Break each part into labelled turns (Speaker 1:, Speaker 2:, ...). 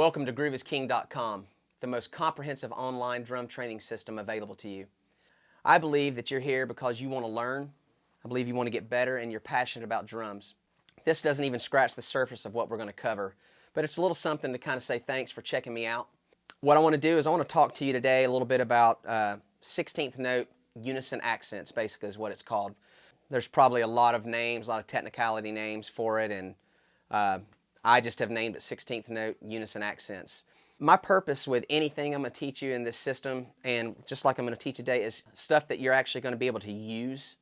Speaker 1: Welcome to GrooveIsKing.com, the most comprehensive online drum training system available to you. I believe that you're here because you want to learn. I believe you want to get better and you're passionate about drums. This doesn't even scratch the surface of what we're going to cover, but it's a little something to kind of say thanks for checking me out. What I want to do is I want to talk to you today a little bit about 16th note unison accents, basically is what it's called. There's probably a lot of names, a lot of technicality names for it, and I just have named it 16th note unison accents. My purpose with anything I'm going to teach you in this system, and just like I'm going to teach you today, is stuff that you're actually going to be able to use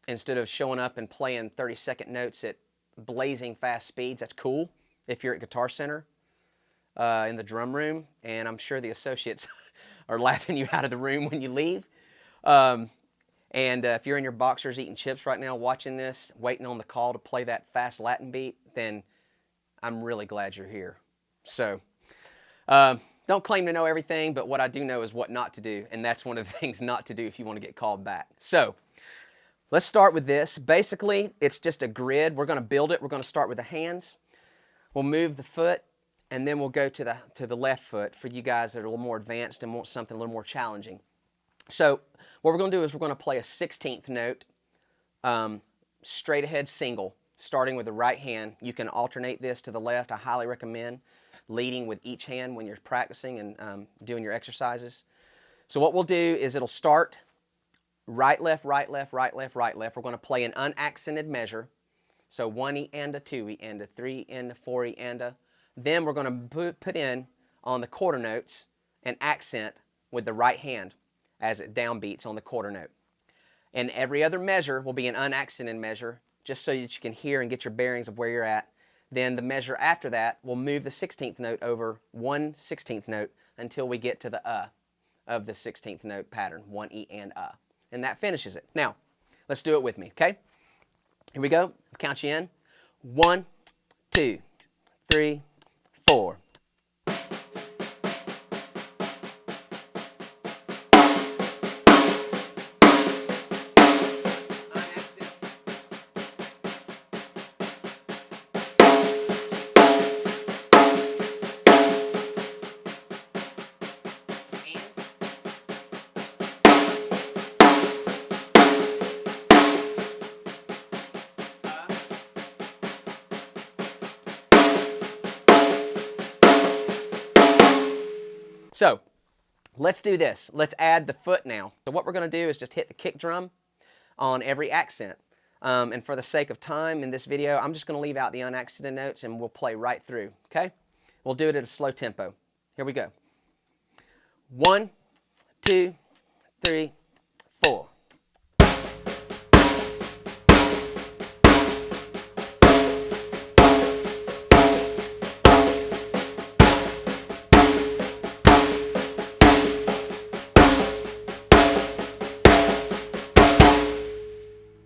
Speaker 1: instead of showing up and playing 30-second notes at blazing fast speeds. That's cool if you're at Guitar Center in the drum room, and I'm sure the associates are laughing you out of the room when you leave. And if you're in your boxers eating chips right now watching this, waiting on the call to play that fast Latin beat, then I'm really glad you're here. So don't claim to know everything, but what I do know is what not to do, and that's one of the things not to do if you want to get called back. So let's start with this. Basically, it's just a grid. We're going to build it. We're going to start with the hands. We'll move the foot, and then we'll go to the left foot for you guys that are a little more advanced and want something a little more challenging. So what we're going to do is we're going to play a 16th note straight ahead single, starting with the right hand. You can alternate this to the left. I highly recommend leading with each hand when you're practicing and doing your exercises. So what we'll do is it'll start right, left, right, left, right, left, right, left. We're going to play an unaccented measure. So 1E and a 2E and a 3 and a 4E and a. Then we're going to put in on the quarter notes an accent with the right hand as it downbeats on the quarter note. And every other measure will be an unaccented measure, just so that you can hear and get your bearings of where you're at. Then the measure after that will move the 16th note over 1 16th note until we get to the of the 16th note pattern, 1E and a. And that finishes it. Now, let's do it with me, okay? Here we go. I'll count you in. 1, 2, 3, 4. So let's do this. Let's add the foot now. So what we're going to do is just hit the kick drum on every accent. And for the sake of time in this video, I'm just going to leave out the unaccented notes and we'll play right through, okay? We'll do it at a slow tempo. Here we go. 1, 2, 3, 4.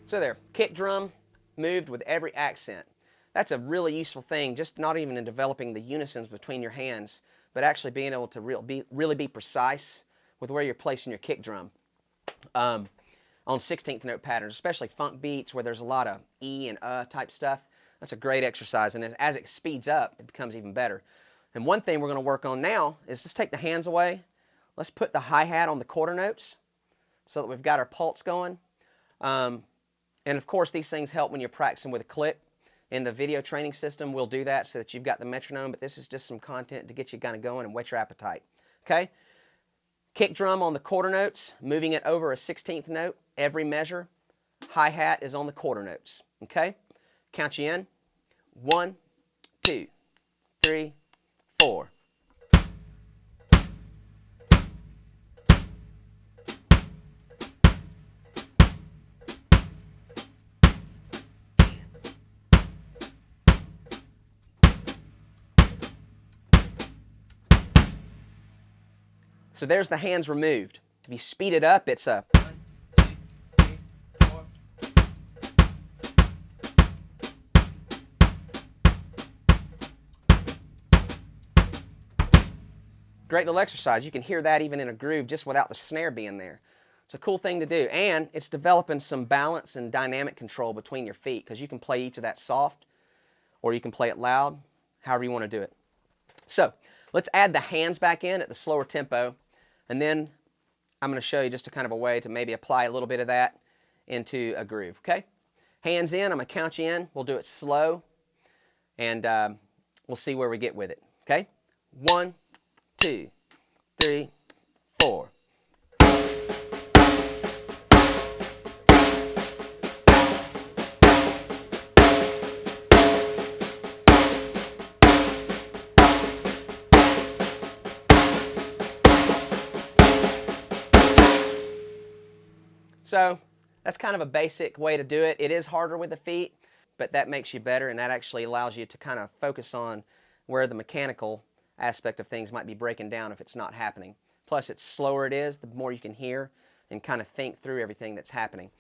Speaker 1: So there, kick drum moved with every accent. That's a really useful thing, just not even in developing the unisons between your hands, but actually being able to really be precise with where you're placing your kick drum on 16th note patterns, especially funk beats where there's a lot of E and type stuff. That's a great exercise, and as it speeds up, it becomes even better. And one thing we're going to work on now is let's take the hands away. Let's put the hi-hat on the quarter notes so that we've got our pulse going. And of course, these things help when you're practicing with a click. In the video training system, we'll do that so that you've got the metronome, but this is just some content to get you kind of going and whet your appetite. Okay? Kick drum on the quarter notes, moving it over a 16th note, every measure. Hi-hat is on the quarter notes. Okay? Count you in. 1, 2, 3, 4. So there's the hands removed. If you speed it up, it's a 1, 2, 3, 4. Great little exercise. You can hear that even in a groove just without the snare being there. It's a cool thing to do, and it's developing some balance and dynamic control between your feet, because you can play each of that soft or you can play it loud, however you want to do it. So let's add the hands back in at the slower tempo, and then I'm going to show you just a kind of a way to maybe apply a little bit of that into a groove, okay? Hands in, I'm going to count you in. We'll do it slow, and we'll see where we get with it, okay? 1, 2, 3, 4. So that's kind of a basic way to do it. It is harder with the feet, but that makes you better, and that actually allows you to kind of focus on where the mechanical aspect of things might be breaking down if it's not happening. Plus, it's slower it is, the more you can hear and kind of think through everything that's happening.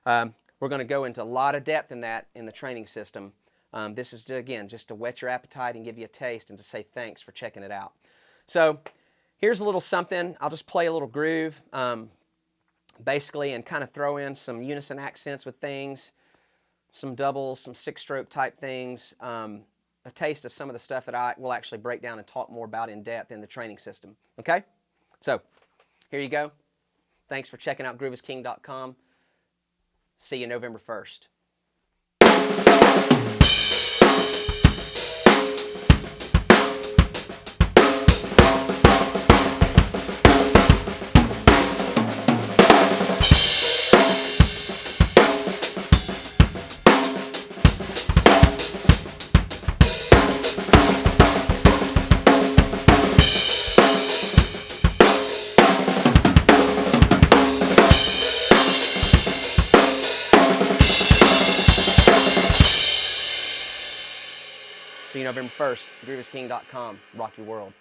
Speaker 1: We're going to go into a lot of depth in that in the training system. This is, again, just to whet your appetite and give you a taste and to say thanks for checking it out. So here's a little something. I'll just play a little groove. Basically, and kind of throw in some unison accents with things, some doubles, some six-stroke type things, a taste of some of the stuff that I will actually break down and talk more about in depth in the training system. Okay? So, here you go. Thanks for checking out GrooveIsKing.com. See you November 1st. See you November 1st. GrooveIsKing.com. Rock your world.